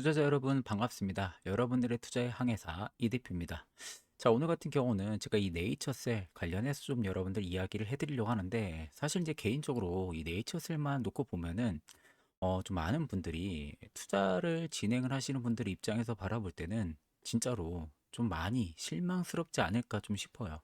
투자자 여러분 반갑습니다. 여러분들의 투자의 항해사 이 대표입니다. 자, 오늘 같은 경우는 제가 이 네이처셀 관련해서 좀 여러분들 이야기를 해드리려고 하는데, 사실 이제 개인적으로 이 네이처셀만 놓고 보면은 좀 많은 분들이 투자를 진행을 하시는 분들 입장에서 바라볼 때는 진짜로 좀 많이 실망스럽지 않을까 좀 싶어요.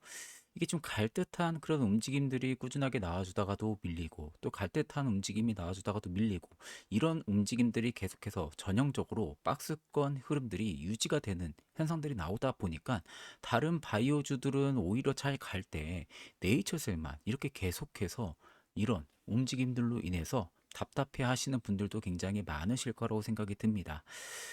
이게 좀 갈듯한 그런 움직임들이 꾸준하게 나와주다가도 밀리고, 또 갈듯한 움직임이 나와주다가도 밀리고, 이런 움직임들이 계속해서 전형적으로 박스권 흐름들이 유지가 되는 현상들이 나오다 보니까 다른 바이오주들은 오히려 잘 갈 때 네이처셀만 이렇게 계속해서 이런 움직임들로 인해서 답답해 하시는 분들도 굉장히 많으실 거라고 생각이 듭니다.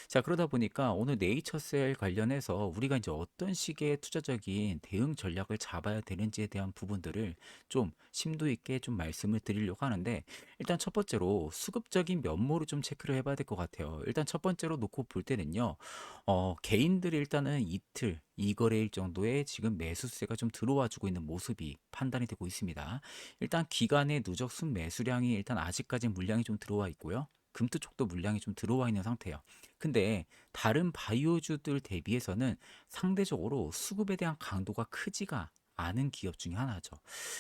자, 그러다 보니까 오늘 네이처셀 관련해서 우리가 이제 어떤 식의 투자적인 대응 전략을 잡아야 되는지에 대한 부분들을 좀 심도 있게 좀 말씀을 드리려고 하는데, 일단 첫 번째로 수급적인 면모를 좀 체크를 해봐야 될 것 같아요. 일단 첫 번째로 놓고 볼 때는요, 개인들이 일단은 이틀, 이거래일 정도의 지금 매수세가 좀 들어와 주고 있는 모습이 판단이 되고 있습니다. 일단 기간의 누적 순매수량이 일단 아직까지 물량이 좀 들어와 있고요. 금투 쪽도 물량이 좀 들어와 있는 상태예요. 근데 다른 바이오주들 대비해서는 상대적으로 수급에 대한 강도가 크지가 않은 기업 중에 하나죠.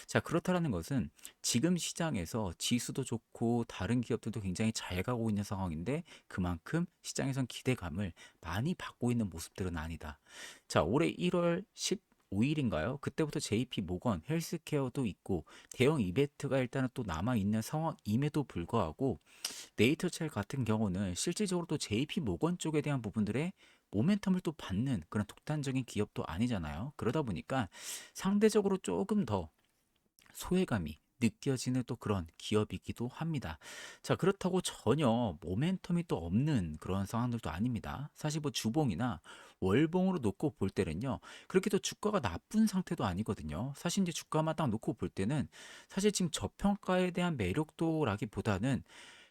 자, 그렇다라는 것은 지금 시장에서 지수도 좋고 다른 기업들도 굉장히 잘 가고 있는 상황인데, 그만큼 시장에선 기대감을 많이 받고 있는 모습들은 아니다. 자, 올해 1월 15일인가요? 그때부터 JP 모건 헬스케어도 있고 대형 이벤트가 일단은 또 남아 있는 상황임에도 불구하고 네이처셀 같은 경우는 실질적으로 또 JP 모건 쪽에 대한 부분들의 모멘텀을 또 받는 그런 독단적인 기업도 아니잖아요. 그러다 보니까 상대적으로 조금 더 소외감이 느껴지는 또 그런 기업이기도 합니다. 자, 그렇다고 전혀 모멘텀이 또 없는 그런 상황들도 아닙니다. 사실 뭐 주봉이나 월봉으로 놓고 볼 때는요, 그렇게 또 주가가 나쁜 상태도 아니거든요. 사실 이제 주가만 딱 놓고 볼 때는 사실 지금 저평가에 대한 매력도라기보다는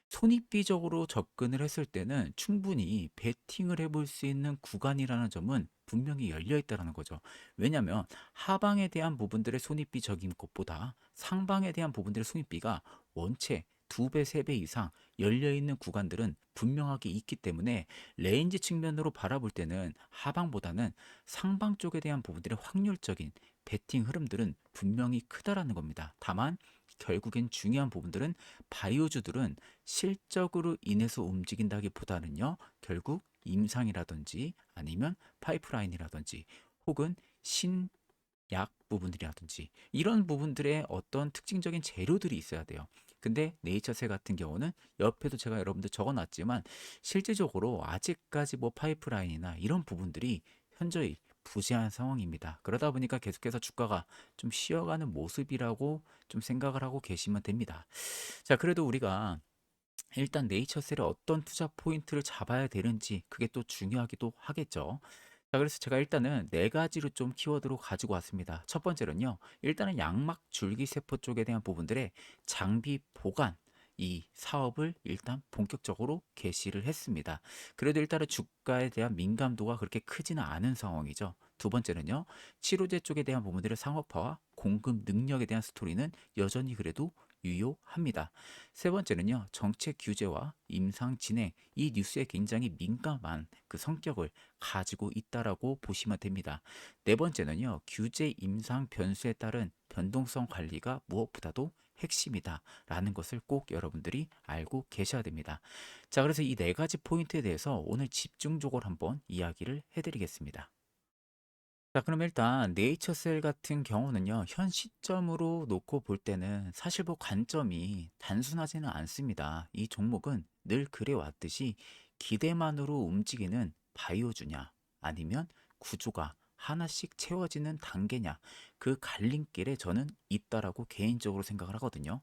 손익비적으로 접근을 했을 때는 충분히 베팅을 해볼 수 있는 구간이라는 점은 분명히 열려 있다는 거죠. 왜냐하면 하방에 대한 부분들의 손익비적인 것보다 상방에 대한 부분들의 손익비가 원체 2배, 3배 이상 열려 있는 구간들은 분명하게 있기 때문에 레인지 측면으로 바라볼 때는 하방보다는 상방 쪽에 대한 부분들의 확률적인 베팅 흐름들은 분명히 크다라는 겁니다. 다만 결국엔 중요한 부분들은 바이오주들은 실적으로 인해서 움직인다기보다는요, 결국 임상이라든지 아니면 파이프라인이라든지 혹은 신약 부분들이라든지 이런 부분들의 어떤 특징적인 재료들이 있어야 돼요. 근데 네이처셀 같은 경우는 옆에도 제가 여러분들 적어놨지만 실질적으로 아직까지 뭐 파이프라인이나 이런 부분들이 현저히 부재한 상황입니다. 그러다 보니까 계속해서 주가가 좀 쉬어가는 모습이라고 좀 생각을 하고 계시면 됩니다. 자, 그래도 우리가 일단 네이처셀의 어떤 투자 포인트를 잡아야 되는지 그게 또 중요하기도 하겠죠. 자, 그래서 제가 일단은 네 가지로 좀 키워드로 가지고 왔습니다. 첫 번째는요, 일단은 양막 줄기세포 쪽에 대한 부분들의 장비 보관 이 사업을 일단 본격적으로 개시를 했습니다. 그래도 일단은 주가에 대한 민감도가 그렇게 크지는 않은 상황이죠. 두 번째는요, 치료제 쪽에 대한 부분들의 상업화와 공급 능력에 대한 스토리는 여전히 그래도 유효합니다. 세 번째는요, 정책 규제와 임상 진행 이 뉴스에 굉장히 민감한 그 성격을 가지고 있다라고 보시면 됩니다. 네 번째는요, 규제 임상 변수에 따른 변동성 관리가 무엇보다도 핵심이다라는 것을 꼭 여러분들이 알고 계셔야 됩니다. 자, 그래서 이 네 가지 포인트에 대해서 오늘 집중적으로 한번 이야기를 해드리겠습니다. 자, 그럼 일단 네이처셀 같은 경우는요, 현 시점으로 놓고 볼 때는 사실 뭐 관점이 단순하지는 않습니다. 이 종목은 늘 그래왔듯이 기대만으로 움직이는 바이오주냐, 아니면 구조가 하나씩 채워지는 단계냐, 그 갈림길에 저는 있다라고 개인적으로 생각을 하거든요.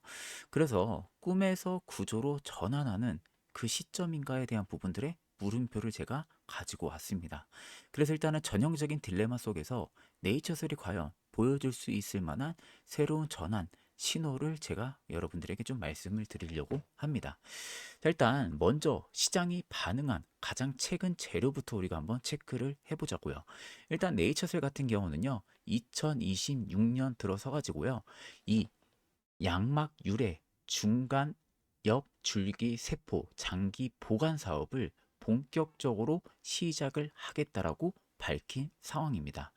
그래서 꿈에서 구조로 전환하는 그 시점인가에 대한 부분들의 물음표를 제가 가지고 왔습니다. 그래서 일단은 전형적인 딜레마 속에서 네이처셀이 과연 보여줄 수 있을 만한 새로운 전환 신호를 제가 여러분들에게 좀 말씀을 드리려고 합니다. 자, 일단 먼저 시장이 반응한 가장 최근 재료부터 우리가 한번 체크를 해보자고요. 일단 네이처셀 같은 경우는요, 2026년 들어서 가지고요, 이 양막 유래 중간 옆 줄기 세포 장기 보관 사업을 본격적으로 시작을 하겠다라고 밝힌 상황입니다.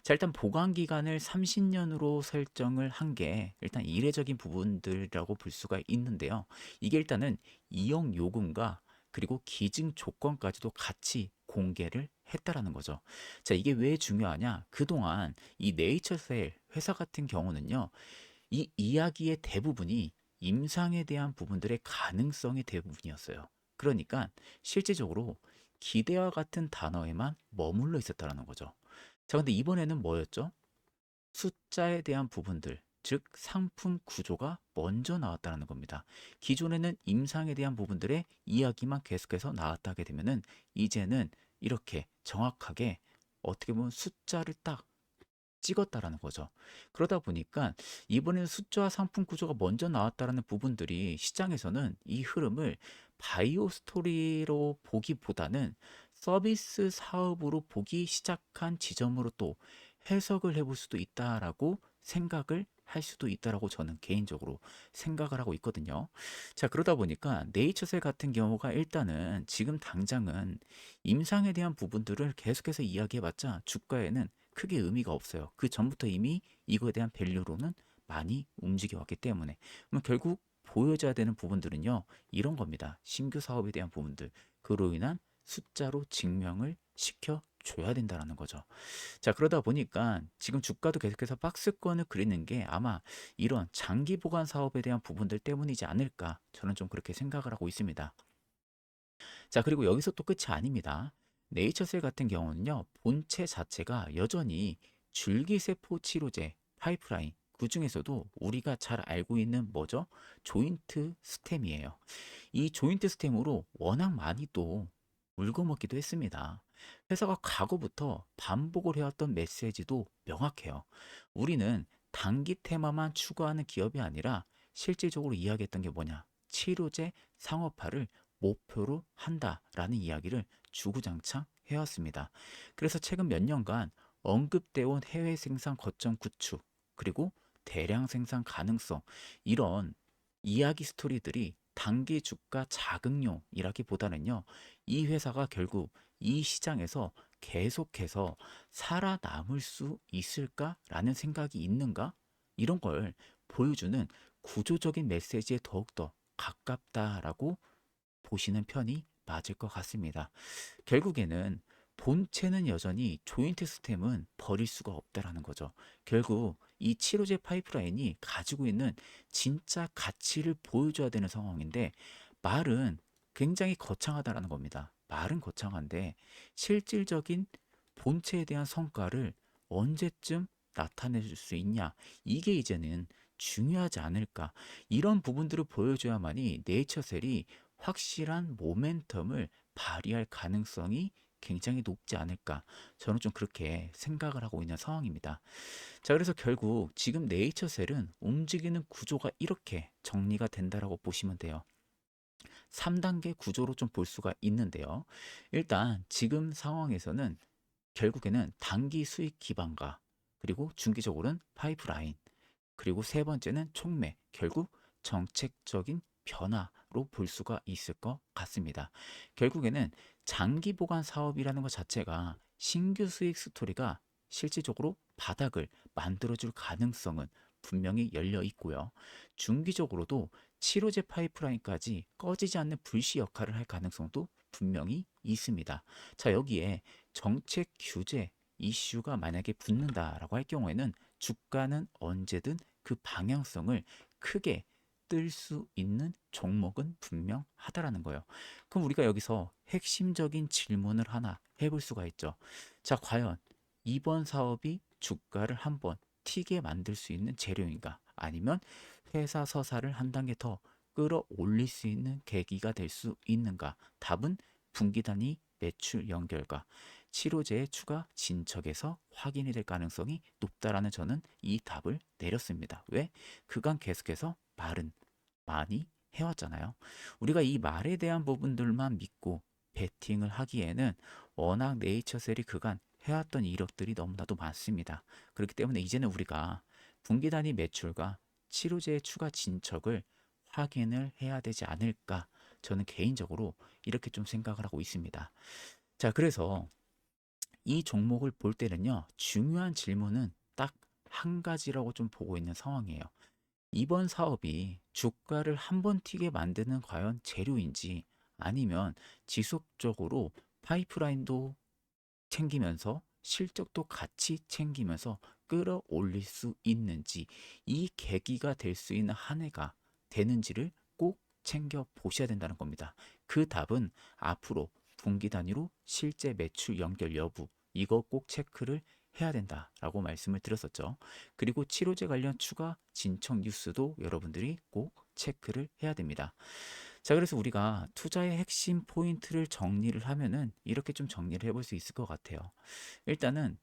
자, 일단 보관 기간을 30년으로 설정을 한 게 일단 이례적인 부분들이라고 볼 수가 있는데요. 이게 일단은 이용 요금과 그리고 기증 조건까지도 같이 공개를 했다라는 거죠. 자, 이게 왜 중요하냐? 그동안 이 네이처셀 회사 같은 경우는요, 이 이야기의 대부분이 임상에 대한 부분들의 가능성의 대부분이었어요. 그러니까 실질적으로 기대와 같은 단어에만 머물러 있었다는 거죠. 자, 근데 이번에는 뭐였죠? 숫자에 대한 부분들, 즉 상품 구조가 먼저 나왔다는 겁니다. 기존에는 임상에 대한 부분들의 이야기만 계속해서 나왔다 하게 되면은 이제는 이렇게 정확하게 어떻게 보면 숫자를 딱 찍었다라는 거죠. 그러다 보니까 이번에는 숫자와 상품 구조가 먼저 나왔다라는 부분들이 시장에서는 이 흐름을 바이오 스토리로 보기보다는 서비스 사업으로 보기 시작한 지점으로 또 해석을 해볼 수도 있다라고 생각을 할 수도 있다라고 저는 개인적으로 생각을 하고 있거든요. 자, 그러다 보니까 네이처셀 같은 경우가 일단은 지금 당장은 임상에 대한 부분들을 계속해서 이야기해봤자 주가에는 크게 의미가 없어요. 그 전부터 이미 이거에 대한 밸류로는 많이 움직여 왔기 때문에. 그럼 결국 보여줘야 되는 부분들은요, 이런 겁니다. 신규 사업에 대한 부분들. 그로 인한 숫자로 증명을 시켜줘야 된다는 거죠. 자, 그러다 보니까 지금 주가도 계속해서 박스권을 그리는 게 아마 이런 장기 보관 사업에 대한 부분들 때문이지 않을까. 저는 좀 그렇게 생각을 하고 있습니다. 자, 그리고 여기서 또 끝이 아닙니다. 네이처셀 같은 경우는요, 본체 자체가 여전히 줄기세포 치료제, 파이프라인, 그 중에서도 우리가 잘 알고 있는 뭐죠? 조인트 스템이에요. 이 조인트 스템으로 워낙 많이 또 물거먹기도 했습니다. 회사가 과거부터 반복을 해왔던 메시지도 명확해요. 우리는 단기 테마만 추구하는 기업이 아니라 실질적으로 이야기했던 게 뭐냐? 치료제 상업화를 목표로 한다라는 이야기를 주구장창 해왔습니다. 그래서 최근 몇 년간 언급되어 온 해외 생산 거점 구축, 그리고 대량 생산 가능성, 이런 이야기 스토리들이 단기 주가 자극용이라기보다는요, 이 회사가 결국 이 시장에서 계속해서 살아남을 수 있을까라는 생각이 있는가? 이런 걸 보여주는 구조적인 메시지에 더욱더 가깝다라고 보시는 편이 맞을 것 같습니다. 결국에는 본체는 여전히 조인트 스템은 버릴 수가 없다라는 거죠. 결국 이 치료제 파이프라인이 가지고 있는 진짜 가치를 보여줘야 되는 상황인데 말은 굉장히 거창하다라는 겁니다. 말은 거창한데 실질적인 본체에 대한 성과를 언제쯤 나타낼 수 있냐? 이게 이제는 중요하지 않을까? 이런 부분들을 보여줘야만이 네이처셀이 확실한 모멘텀을 발휘할 가능성이 굉장히 높지 않을까. 저는 좀 그렇게 생각을 하고 있는 상황입니다. 자, 그래서 결국 지금 네이처셀은 움직이는 구조가 이렇게 정리가 된다라고 보시면 돼요. 3단계 구조로 좀 볼 수가 있는데요. 일단 지금 상황에서는 결국에는 단기 수익 기반과 그리고 중기적으로는 파이프라인, 그리고 세 번째는 촉매, 결국 정책적인 변화로 볼 수가 있을 것 같습니다. 결국에는 장기 보관 사업이라는 것 자체가 신규 수익 스토리가 실질적으로 바닥을 만들어줄 가능성은 분명히 열려 있고요. 중기적으로도 치료제 파이프라인까지 꺼지지 않는 불씨 역할을 할 가능성도 분명히 있습니다. 자, 여기에 정책 규제 이슈가 만약에 붙는다라고 할 경우에는 주가는 언제든 그 방향성을 크게 뜰 수 있는 종목은 분명하다라는 거예요. 그럼 우리가 여기서 핵심적인 질문을 하나 해볼 수가 있죠. 자, 과연 이번 사업이 주가를 한번 튀게 만들 수 있는 재료인가? 아니면 회사 서사를 한 단계 더 끌어올릴 수 있는 계기가 될 수 있는가? 답은 분기 단위 매출 연결과 치료제의 추가 진척에서 확인이 될 가능성이 높다라는 저는 이 답을 내렸습니다. 왜? 그간 계속해서 말은 많이 해왔잖아요. 우리가 이 말에 대한 부분들만 믿고 베팅을 하기에는 워낙 네이처셀이 그간 해왔던 이력들이 너무나도 많습니다. 그렇기 때문에 이제는 우리가 분기 단위 매출과 치료제의 추가 진척을 확인을 해야 되지 않을까. 저는 개인적으로 이렇게 좀 생각을 하고 있습니다. 자, 그래서 이 종목을 볼 때는요, 중요한 질문은 딱 한 가지라고 좀 보고 있는 상황이에요. 이번 사업이 주가를 한 번 튀게 만드는 과연 재료인지, 아니면 지속적으로 파이프라인도 챙기면서 실적도 같이 챙기면서 끌어올릴 수 있는지, 이 계기가 될 수 있는 한 해가 되는지를 꼭 챙겨 보셔야 된다는 겁니다. 그 답은 앞으로 분기 단위로 실제 매출 연결 여부, 이거 꼭 체크를 해야 된다라고 말씀을 드렸었죠. 그리고 치료제 관련 추가 진척 뉴스도 여러분들이 꼭 체크를 해야 됩니다. 자, 그래서 우리가 투자의 핵심 포인트를 정리를 하면은 이렇게 좀 정리를 해볼 수 있을 것 같아요. 일단은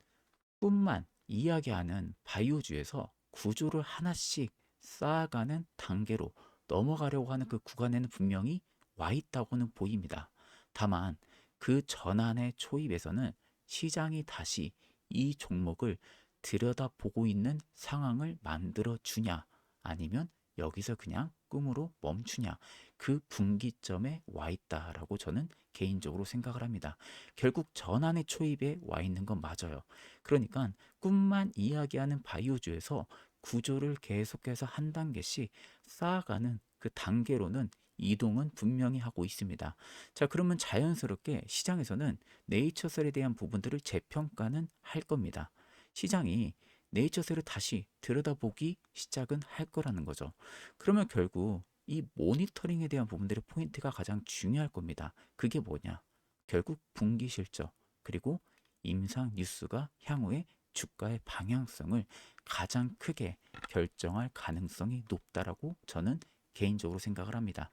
꿈만 이야기하는 바이오주에서 구조를 하나씩 쌓아가는 단계로 넘어가려고 하는 그 구간에는 분명히 와 있다고는 보입니다. 다만 그 전환의 초입에서는 시장이 다시 이 종목을 들여다보고 있는 상황을 만들어 주냐, 아니면 여기서 그냥 꿈으로 멈추냐, 그 분기점에 와 있다라고 저는 개인적으로 생각을 합니다. 결국 전환의 초입에 와 있는 건 맞아요. 그러니까 꿈만 이야기하는 바이오주에서 구조를 계속해서 한 단계씩 쌓아가는 그 단계로는 이동은 분명히 하고 있습니다. 자, 그러면 자연스럽게 시장에서는 네이처셀에 대한 부분들을 재평가는 할 겁니다. 시장이 네이처셀을 다시 들여다보기 시작은 할 거라는 거죠. 그러면 결국 이 모니터링에 대한 부분들의 포인트가 가장 중요할 겁니다. 그게 뭐냐? 결국 분기 실적, 그리고 임상 뉴스가 향후의 주가의 방향성을 가장 크게 결정할 가능성이 높다라고 저는 개인적으로 생각을 합니다.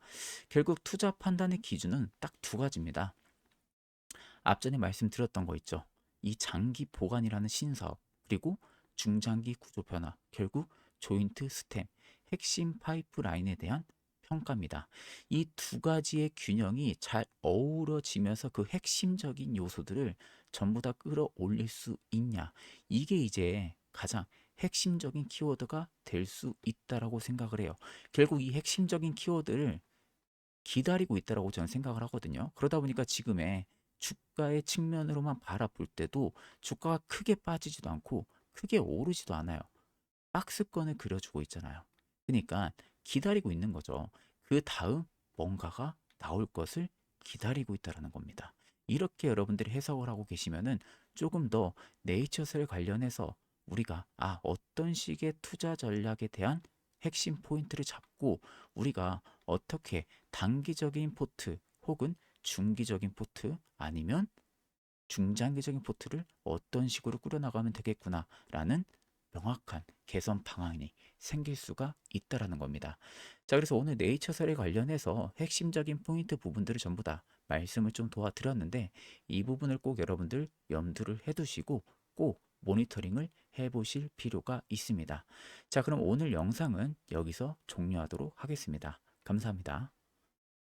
결국 투자 판단의 기준은 딱 두 가지입니다. 앞전에 말씀드렸던 거 있죠. 이 장기 보관이라는 신사업, 그리고 중장기 구조 변화, 결국 조인트 스템, 핵심 파이프라인에 대한 평가입니다. 이 두 가지의 균형이 잘 어우러지면서 그 핵심적인 요소들을 전부 다 끌어올릴 수 있냐, 이게 이제 가장 핵심적인 키워드가 될 수 있다라고 생각을 해요. 결국 이 핵심적인 키워드를 기다리고 있다라고 저는 생각을 하거든요. 그러다 보니까 지금의 주가의 측면으로만 바라볼 때도 주가가 크게 빠지지도 않고 크게 오르지도 않아요. 박스권을 그려주고 있잖아요. 그러니까 기다리고 있는 거죠. 그 다음 뭔가가 나올 것을 기다리고 있다라는 겁니다. 이렇게 여러분들이 해석을 하고 계시면은 조금 더 네이처셀 관련해서 우리가 어떤 식의 투자 전략에 대한 핵심 포인트를 잡고 우리가 어떻게 단기적인 포트 혹은 중기적인 포트, 아니면 중장기적인 포트를 어떤 식으로 꾸려나가면 되겠구나라는 명확한 개선 방안이 생길 수가 있다라는 겁니다. 자, 그래서 오늘 네이처셀에 관련해서 핵심적인 포인트 부분들을 전부 다 말씀을 좀 도와드렸는데, 이 부분을 꼭 여러분들 염두를 해두시고 꼭 모니터링을 해보실 필요가 있습니다. 자, 그럼 오늘 영상은 여기서 종료하도록 하겠습니다. 감사합니다.